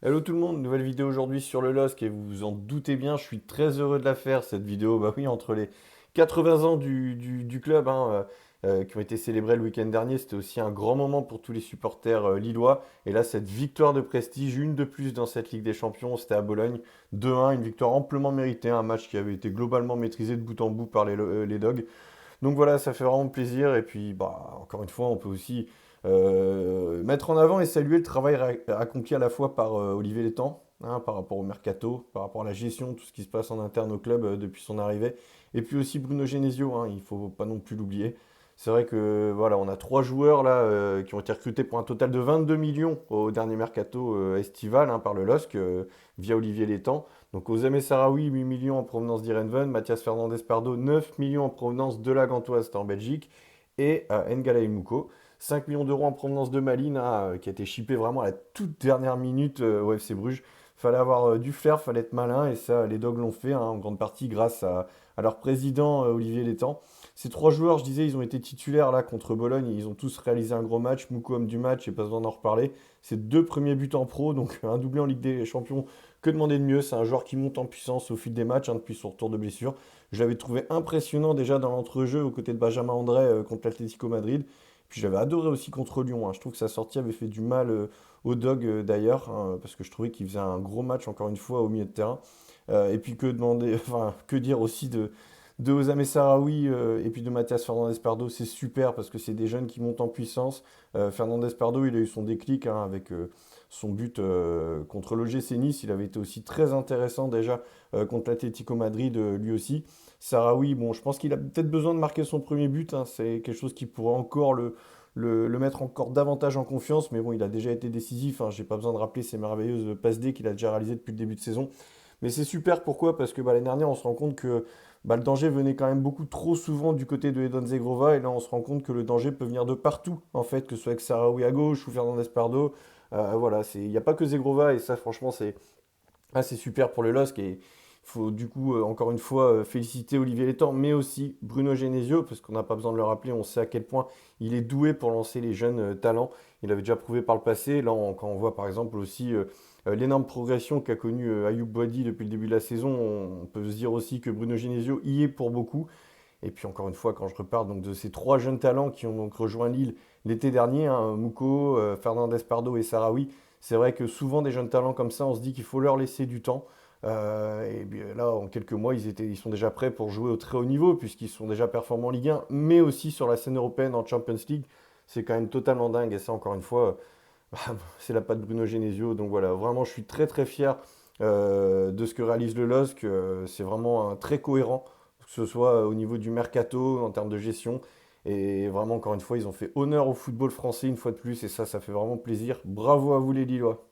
Hello tout le monde, nouvelle vidéo aujourd'hui sur le LOSC et vous vous en doutez bien, je suis très heureux de la faire cette vidéo. Bah oui, entre les 80 ans du club qui ont été célébrés le week-end dernier, c'était aussi un grand moment pour tous les supporters lillois. Et là, cette victoire de prestige, une de plus dans cette Ligue des Champions, c'était à Bologne, 2-1, une victoire amplement méritée, un match qui avait été globalement maîtrisé de bout en bout par les Dogs. Donc voilà, ça fait vraiment plaisir. Et puis, bah, encore une fois, on peut aussi mettre en avant et saluer le travail accompli à la fois par Olivier Létang, par rapport au mercato, par rapport à la gestion, tout ce qui se passe en interne au club depuis son arrivée. Et puis aussi Bruno Genesio, il ne faut pas non plus l'oublier. C'est vrai que voilà, on a trois joueurs là qui ont été recrutés pour un total de 22 millions au dernier mercato estival par le LOSC via Olivier Létang. Donc Ozame Sarawi, 8 millions en provenance d'Irenven, Mathias Fernandez Pardo, 9 millions en provenance de la Gantoise, c'était en Belgique, et N'Gala Mouko, 5 millions d'euros en provenance de Malines, qui a été chippé vraiment à la toute dernière minute au FC Bruges. Fallait avoir du flair, fallait être malin, et ça, les Dogs l'ont fait, en grande partie grâce à leur président Olivier Létang. Ces trois joueurs, je disais, ils ont été titulaires là contre Bologne, ils ont tous réalisé un gros match, Mouko homme du match, et pas besoin d'en reparler. C'est deux premiers buts en pro, donc un doublé en Ligue des Champions, que demander de mieux? C'est un joueur qui monte en puissance au fil des matchs depuis son retour de blessure. Je l'avais trouvé impressionnant déjà dans l'entrejeu aux côtés de Benjamin André contre l'Atlético Madrid. Puis j'avais adoré aussi contre Lyon. Je trouve que sa sortie avait fait du mal aux Dogs d'ailleurs, parce que je trouvais qu'il faisait un gros match encore une fois au milieu de terrain. Et puis que demander, enfin que dire aussi de Ozame Sarawi et puis de Mathias Fernandez Pardo, c'est super parce que c'est des jeunes qui montent en puissance. Fernandez Pardo, il a eu son déclic avec son but contre l'OGC Nice. Il avait été aussi très intéressant déjà contre l'Atlético Madrid lui aussi. Sarawi, bon, je pense qu'il a peut-être besoin de marquer son premier but. C'est quelque chose qui pourrait encore le mettre encore davantage en confiance. Mais bon, il a déjà été décisif. J'ai pas besoin de rappeler ses merveilleuses passes D qu'il a déjà réalisées depuis le début de saison. Mais c'est super, pourquoi? Parce que l'année dernière, on se rend compte que le danger venait quand même beaucoup trop souvent du côté de Edon Zegrova. Et là, on se rend compte que le danger peut venir de partout, en fait, que ce soit avec Sarawi à gauche ou Fernandez Pardo. Voilà, il n'y a pas que Zegrova. Et ça, franchement, c'est super pour le LOSC. Et il faut du coup, encore une fois, féliciter Olivier Létang, mais aussi Bruno Genesio, parce qu'on n'a pas besoin de le rappeler. On sait à quel point il est doué pour lancer les jeunes talents. Il avait déjà prouvé par le passé. Là, quand on voit par exemple aussi l'énorme progression qu'a connue Ayoub Boadi depuis le début de la saison, on peut se dire aussi que Bruno Genesio y est pour beaucoup. Et puis encore une fois, quand je reparle donc de ces trois jeunes talents qui ont donc rejoint Lille l'été dernier, Mouko, Fernandez Pardo et Sarawi, c'est vrai que souvent des jeunes talents comme ça, on se dit qu'il faut leur laisser du temps. Et bien là, en quelques mois, ils sont déjà prêts pour jouer au très haut niveau, puisqu'ils sont déjà performants en Ligue 1, mais aussi sur la scène européenne en Champions League. C'est quand même totalement dingue. Et ça, encore une fois, c'est la patte Bruno Genesio. Donc voilà, vraiment, je suis très très fier de ce que réalise le LOSC. C'est vraiment très cohérent, que ce soit au niveau du mercato, en termes de gestion. Et vraiment, encore une fois, ils ont fait honneur au football français une fois de plus. Et ça fait vraiment plaisir. Bravo à vous les Lillois.